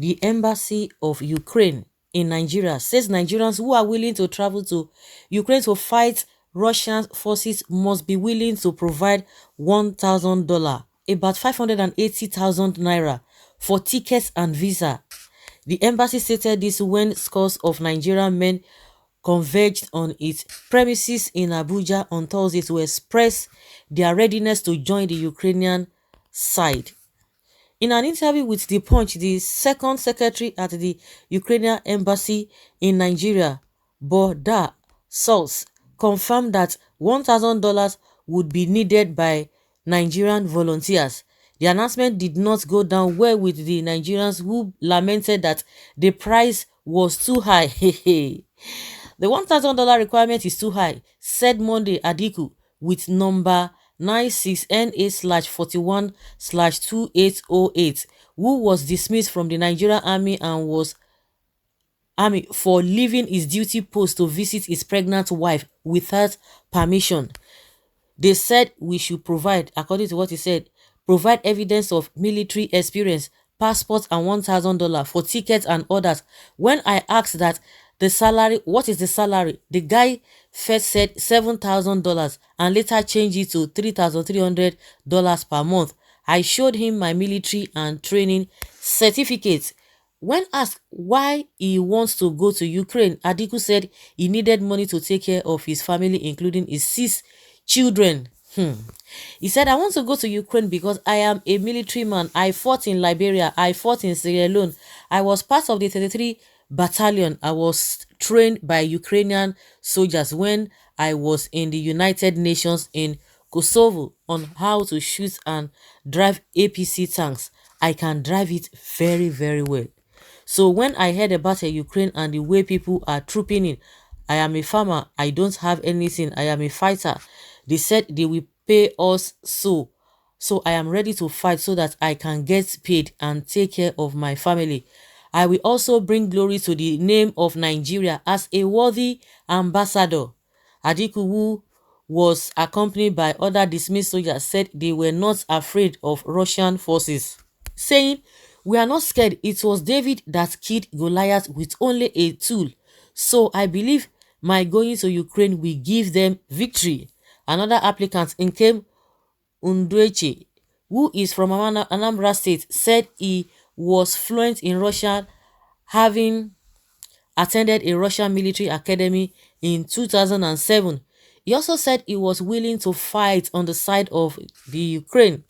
The embassy of Ukraine in Nigeria says Nigerians who are willing to travel to Ukraine to fight Russian forces must be willing to provide $1,000, about 580,000 naira, for tickets and visa. The embassy stated this when scores of Nigerian men converged on its premises in Abuja on Thursday to express their readiness to join the Ukrainian side. In an interview with The Punch, the second secretary at the Ukrainian embassy in Nigeria, Boda Sauce, confirmed that $1,000 would be needed by Nigerian volunteers. The announcement did not go down well with the Nigerians, who lamented that the price was too high. The $1,000 requirement is too high, said Monday Adiku with number 96NA/41/2808, who was dismissed from the Nigerian army and was army for leaving his duty post to visit his pregnant wife without permission. They said we should provide, according to what he said, provide evidence of military experience, passports, and $1,000 for tickets and others. When I asked that the salary, what is the salary, the guy first said $7,000 and later changed it to $3,300 per month. I showed him my military and training certificates. When asked why he wants to go to Ukraine, Adiku said he needed money to take care of his family, including his 6 children. He said, I want to go to Ukraine because I am a military man. I fought in Liberia. I fought in Sierra Leone. I was part of the 33 battalion. I was trained by Ukrainian soldiers when I was in the United Nations in Kosovo on how to shoot and drive APC tanks. I can drive it very, very well. So when I heard about Ukraine and the way people are trooping in, I am a farmer. I don't have anything. I am a fighter. They said they will pay us so I am ready to fight so that I can get paid and take care of my family. I will also bring glory to the name of Nigeria as a worthy ambassador. Adiku, who was accompanied by other dismissed soldiers, said they were not afraid of Russian forces, saying, we are not scared. It was David that killed Goliath with only a tool. So I believe my going to Ukraine will give them victory. Another applicant, Nkem Undweche, who is from Anambra State, said he was fluent in Russian, having attended a Russian military academy in 2007. He also said he was willing to fight on the side of the Ukraine.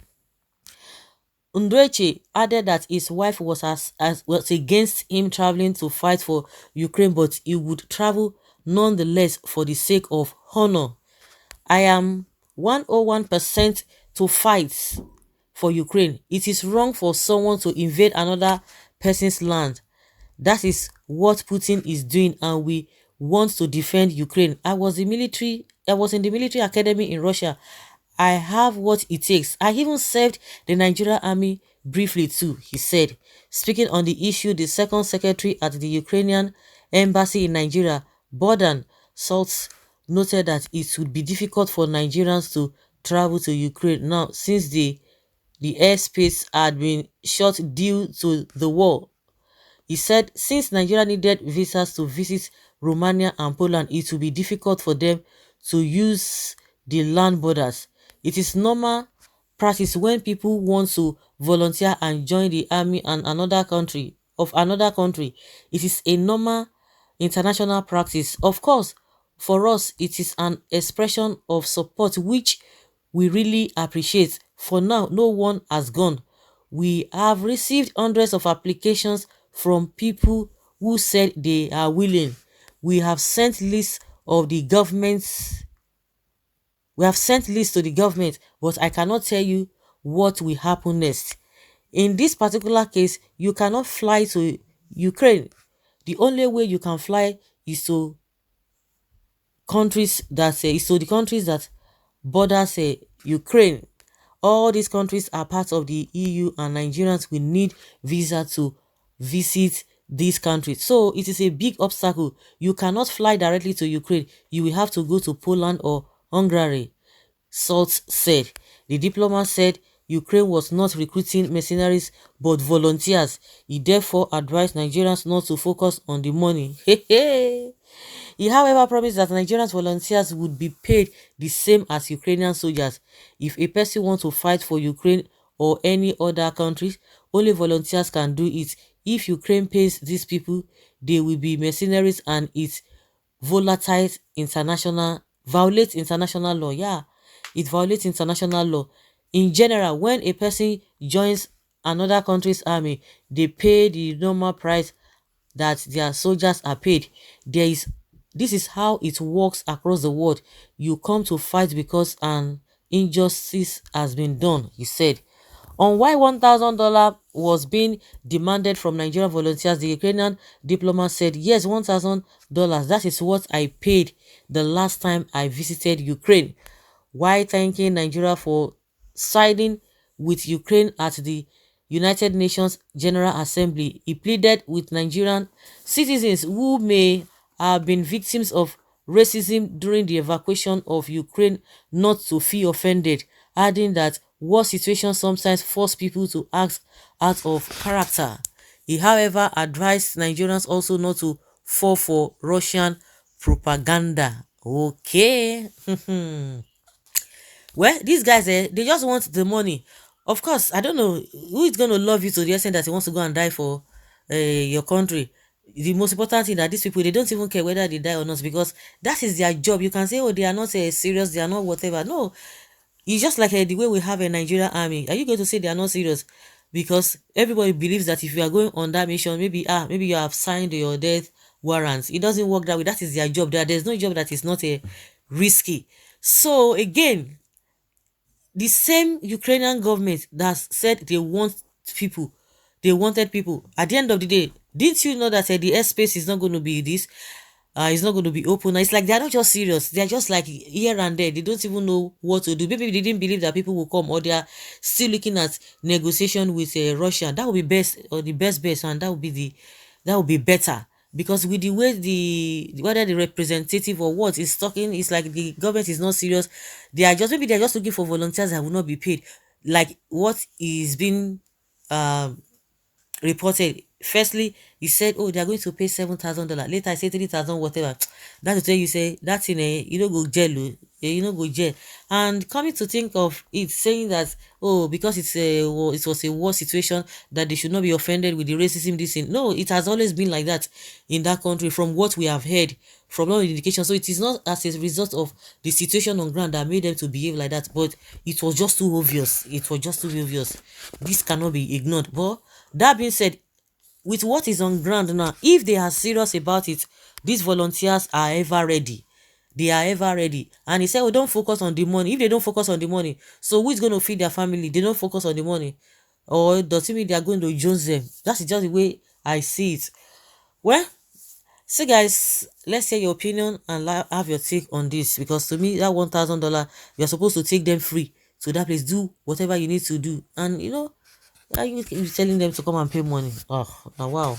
Undweche added that his wife was was against him traveling to fight for Ukraine, but he would travel nonetheless for the sake of honor. I am 101% to fight for Ukraine. It is wrong for someone to invade another person's land. That is what Putin is doing, and we want to defend Ukraine. I was in the military academy in Russia. I have what it takes. I even served the Nigerian army briefly too, he said. Speaking on the issue, the second secretary at the Ukrainian embassy in Nigeria, Bodan Saltz, noted that it would be difficult for Nigerians to travel to Ukraine now since the airspace had been shut due to the war. He said since Nigeria needed visas to visit Romania and Poland, it will be difficult for them to use the land borders. It is normal practice when people want to volunteer and join the army and another country. It is a normal international practice. Of course, for us, it is an expression of support which we really appreciate. For now, no one has gone. We have received hundreds of applications from people who said they are willing. We have sent lists to the government, but I cannot tell you what will happen next. In this particular case, you cannot fly to Ukraine. The only way you can fly is to the countries that borders Ukraine. All these countries are part of the EU, and Nigerians will need visa to visit these countries. So it is a big obstacle. You cannot fly directly to Ukraine. You will have to go to Poland or Hungary, Salt said. The diplomat said Ukraine was not recruiting mercenaries but volunteers. He therefore advised Nigerians not to focus on the money. He, however, promised that Nigerian volunteers would be paid the same as Ukrainian soldiers. If a person wants to fight for Ukraine or any other countries, only volunteers can do it. If Ukraine pays these people, they will be mercenaries and it violates international law. Yeah, it violates international law. In general, when a person joins another country's army, they pay the normal price that their soldiers are paid. This is how it works across the world. You come to fight because an injustice has been done, he said. On why $1,000 was being demanded from Nigerian volunteers, the Ukrainian diplomat said, yes, $1,000, that is what I paid the last time I visited Ukraine. While thanking Nigeria for siding with Ukraine at the United Nations General Assembly, he pleaded with Nigerian citizens who may have been victims of racism during the evacuation of Ukraine not to feel offended, adding that war situations sometimes force people to act out of character. He, however, advised Nigerians also not to fall for Russian propaganda. Okay. Well, these guys, they just want the money. Of course, I don't know who is going to love you to the extent that he wants to go and die for your country. The most important thing that these people, they don't even care whether they die or not, because that is their job. You can say, oh, they are not serious, they are not whatever. No, it's just like the way we have a Nigerian army. Are you going to say they are not serious? Because everybody believes that if you are going on that mission, maybe you have signed your death warrants. It doesn't work that way. That is their job. There's no job that is not a risky. So again, the same Ukrainian government that said they wanted people, at the end of the day, didn't you know that the airspace is not going to be this? It's not going to be open. It's like they're not just serious. They're just like here and there. They don't even know what to do. Maybe they didn't believe that people will come, or they are still looking at negotiation with Russia. That would be best, or the best, and that would be better. Because with the way whether the representative or what is talking, it's like the government is not serious. Maybe they're just looking for volunteers that will not be paid, like what is being reported. Firstly, he said, oh, they are going to pay $7,000. Later, I say 3,000, whatever. That's the way you say that's in a go jail, go jail. And coming to think of it, saying that, oh, because it was a war situation, that they should not be offended with the racism. This thing, no, it has always been like that in that country, from what we have heard, from all indications. So it is not as a result of the situation on ground that made them to behave like that, but it was just too obvious. This cannot be ignored. But that being said, with what is on ground now, if they are serious about it, these volunteers are ever ready. They are ever ready. And he said, oh, don't focus on the money. If they don't focus on the money, so who is going to feed their family? They don't focus on the money. Or does it mean they are going to jones them? That's just the way I see it. Well, so guys, let's hear your opinion and have your take on this, because to me, that $1,000, you're supposed to take them free to that place, do whatever you need to do. And are you telling them to come and pay money? Oh, now wow.